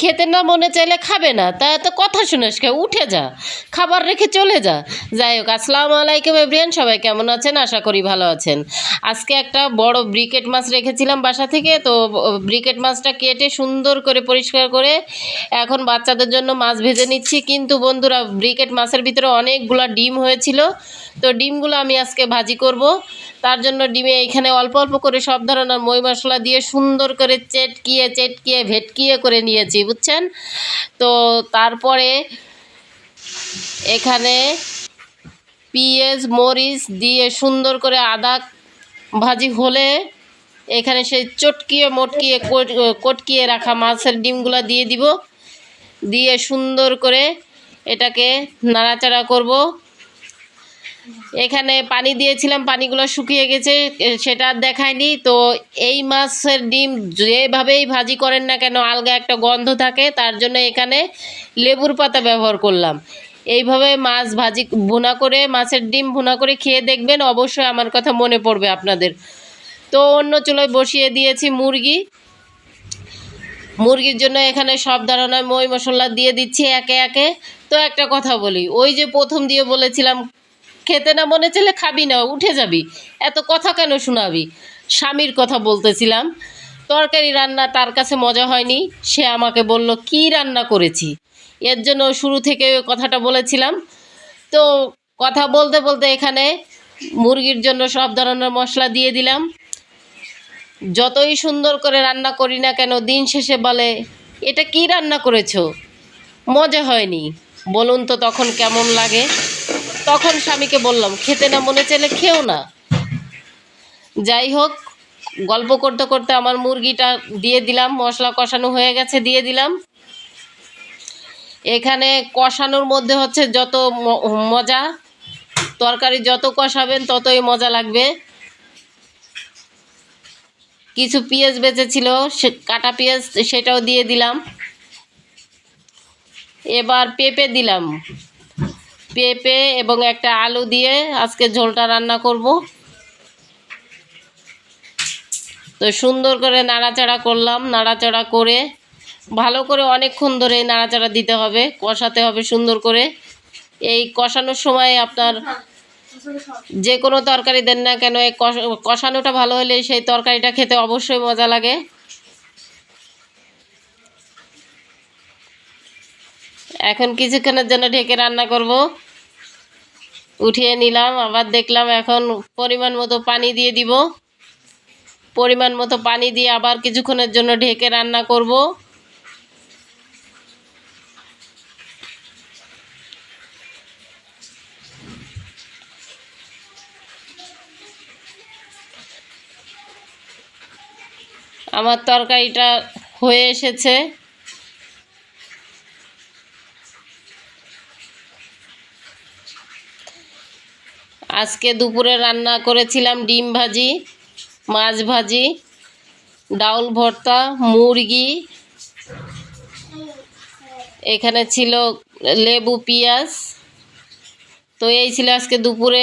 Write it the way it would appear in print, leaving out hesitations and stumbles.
খেতে না মনে চাইলে খাবে না, তা এত কথা শুনিস কে? উঠে যা, খাবার রেখে চলে যা। যাই হোক, আসসালামু আলাইকুম এভরিয়ান, সবাই কেমন আছেন? আশা করি ভালো আছেন। আজকে একটা বড় ব্রিকেট মাছ রেখেছিলাম বাসা থেকে, তো ব্রিকেট মাছটা কেটে সুন্দর করে পরিষ্কার করে এখন বাচ্চাদের জন্য মাছ ভেজে নিচ্ছি। কিন্তু বন্ধুরা, ব্রিকেট মাছের ভিতরে অনেকগুলো ডিম হয়েছিল, তো ডিমগুলো আমি আজকে ভাজি করব। তার জন্য ডিমে এখানে অল্প অল্প করে সব ধরনের মই মশলা দিয়ে সুন্দর করে চেটকিয়ে ভেটকিয়ে করে নিয়েছি, বুঝছেন তো। তারপরে এখানে পেঁয়াজ মরিচ দিয়ে সুন্দর করে আদা ভাজি হলে এখানে সেই কটকিয়ে রাখা মাছের ডিমগুলো দিয়ে দিব। দিয়ে সুন্দর করে এটাকে নাড়াচাড়া করব। এখানে পানি দিয়েছিলাম, পানিগুলো শুকিয়ে গেছে, সেটা দেখায়নি। তো এই মাছের ডিম যেভাবেই ভাজি করেন না কেন আলগা একটা গন্ধ থাকে, তার জন্য এখানে লেবুর পাতা ব্যবহার করলাম। এইভাবে মাছ ভাজি ভুনা করে, মাছের ডিম ভুনা করে খেয়ে দেখবেন, অবশ্যই আমার কথা মনে পড়বে আপনাদের। তো অন্য চুলোয় বসিয়ে দিয়েছি মুরগির জন্য এখানে সব ধরনের মই মশলা দিয়ে দিচ্ছি একে একে। তো একটা কথা বলি, ওই যে প্রথম দিয়ে বলেছিলাম খেতে না মনে চাইলে খাবি না, উঠে যাবি, এত কথা কেন শোনাবি? স্বামীর কথা বলতেছিলাম। তরকারি রান্না তার কাছে মজা হয়নি, সে আমাকে বলল কি রান্না করেছি, এর জন্য শুরু থেকে ওই কথাটা বলেছিলাম। তো কথা বলতে বলতে এখানে মুরগির জন্য সব ধরনের মশলা দিয়ে দিলাম। যতই সুন্দর করে রান্না করি না কেন, দিন শেষে বলে এটা কি রান্না করেছো, মজা হয়নি। বলুন তো তখন কেমন লাগে? তখন স্বামীকে বললাম খেতে না মনে চাইলে খেও না। যাই হোক, গল্প করতে করতে আমার মুরগিটা দিয়ে দিলাম, মশলা কষানো হয়ে গেছে, দিয়ে দিলাম। এখানে কষানোর মধ্যে হচ্ছে যত মজা, তরকারি যত কষাবেন ততই মজা লাগবে। কিছু পেঁয়াজ বেঁচেছিল, সে কাটা পেঁয়াজ, সেটাও দিয়ে দিলাম। এবার পেঁপে দিলাম, পেঁপে এবং একটা আলু দিয়ে আজকে ঝোলটা রান্না করব। তো সুন্দর করে নাড়াচাড়া করলাম, নাড়াচাড়া করে ভালো করে অনেকক্ষণ ধরে নাড়াচাড়া দিতে হবে, কষাতে হবে সুন্দর করে। এই কষানোর সময় আপনার যে কোনো তরকারি দেন না কেন, এই কষানোটা ভালো হলে সেই তরকারিটা খেতে অবশ্যই মজা লাগে। এখন কিছুক্ষণের জন্য ঢেকে রান্না করব। উঠিয়ে নিলাম, আবার দেখলাম এখন পরিমাণ মতো পানি দিয়ে দিব। পরিমাণ মতো পানি দিয়ে আবার কিছুক্ষণের জন্য ঢেকে রান্না করব। আমার তরকারিটা হয়ে এসেছে। আজকে দুপুরে রান্না করেছিলাম ডিম ভাজি, মাছ ভাজি, ডাউল ভর্তা, মুরগি, এখানে ছিল লেবু পেঁয়াজ। তো এই ছিল আজকে দুপুরে